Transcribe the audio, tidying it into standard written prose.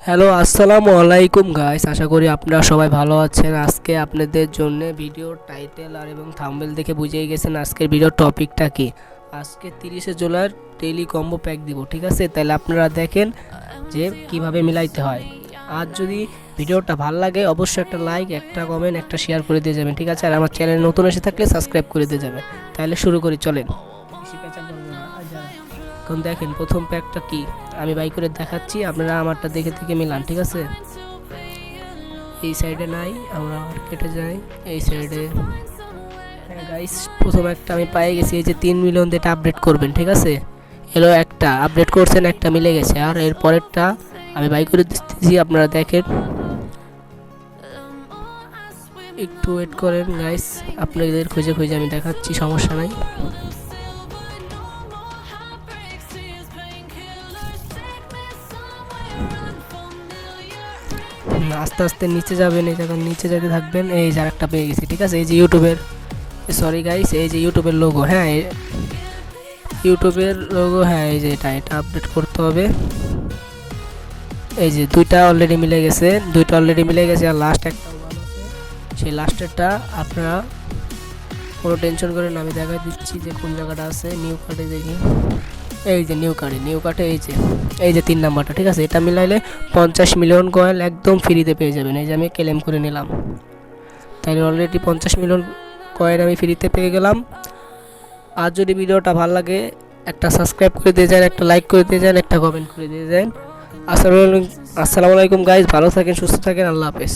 Hello আসসালামু আলাইকুম guys, আশা করি আপনারা সবাই ভালো আছেন। আজকে আপনাদের জন্য ভিডিওর টাইটেল আর এবং থাম্বনেল দেখে বুঝেই গেছেন আজকের ভিডিওর টপিকটা কি। আজকে 30শে জুলাই ডেইলি কম্বো প্যাক দিব, ঠিক আছে? তাহলে আপনারা দেখেন যে কিভাবে মিলাইতে হয়। আর যদি ভিডিওটা ভালো লাগে অবশ্যই একটা লাইক, একটা কমেন্ট, একটা শেয়ার করে দিয়ে যাবেন, ঠিক আছে? আর আমার চ্যানেল নতুন এসে থাকলে সাবস্ক্রাইব করে দিয়ে যাবেন। তাহলে শুরু করি, চলেন। এখন দেখেন প্রথম প্যাকটা কি আমি বাই করে দেখাচ্ছি, আপনারা আমারটা দেখে দেখে মিলান, ঠিক আছে? এই সাইডে নাই, আমরা কেটে যাই এই সাইডে। হ্যাঁ গাইস, প্রথম একটা আমি পেয়ে গেছি, এই যে 3 মিলিয়ন দিয়ে আপডেট করবেন, ঠিক আছে? এলো একটা আপডেট করছেন, একটা মিলে গেছে। আর এর পরেরটা আমি বাই করে দিচ্ছি, আপনারা দেখেন। একটু ওয়েট করেন গাইস, আপনাদের খুঁজে খুঁজে আমি দেখাচ্ছি, সমস্যা নাই। আস্তে আস্তে নিচে যাবেন, এই যখন নিচে যেতে থাকবেন। এই যে আরেকটা পেয়ে গেছি, ঠিক আছে? এই যে ইউটিউবের, সরি গাইস, এই যে ইউটিউবের লোগো। হ্যাঁ, ইউটিউবের লোগো, হ্যাঁ এই যে এটা আপডেট করতে হবে। এই যে দুইটা অলরেডি মিলে গেছে, আর লাস্ট একটা ওয়ান আছে, সেই লাস্টেরটা আপনারা কোনো টেনশন করেন, আমি দেখাই দিচ্ছি যে কোন জায়গাটা আছে। নিউ কার্ডে দেখি, এই যে নিউ কার্ডে এই যে 3 নাম্বারটা, ঠিক আছে? এটা মিলাইলে 50 মিলিয়ন কয়েন একদম ফ্রিতে পেয়ে যাবেন। এই যে আমি ক্লেম করে নিলাম, তাইলে অলরেডি 50 মিলিয়ন কয়েন আমি ফ্রিতে পেয়ে গেলাম। আর যদি ভিডিওটা ভালো লাগে একটা সাবস্ক্রাইব করে দিয়ে যান, একটা লাইক করে দিয়ে যান, একটা কমেন্ট করে দিয়ে যান। আসসালামু আলাইকুম গাইজ, ভালো থাকেন, সুস্থ থাকেন, আল্লাহ হাফেজ।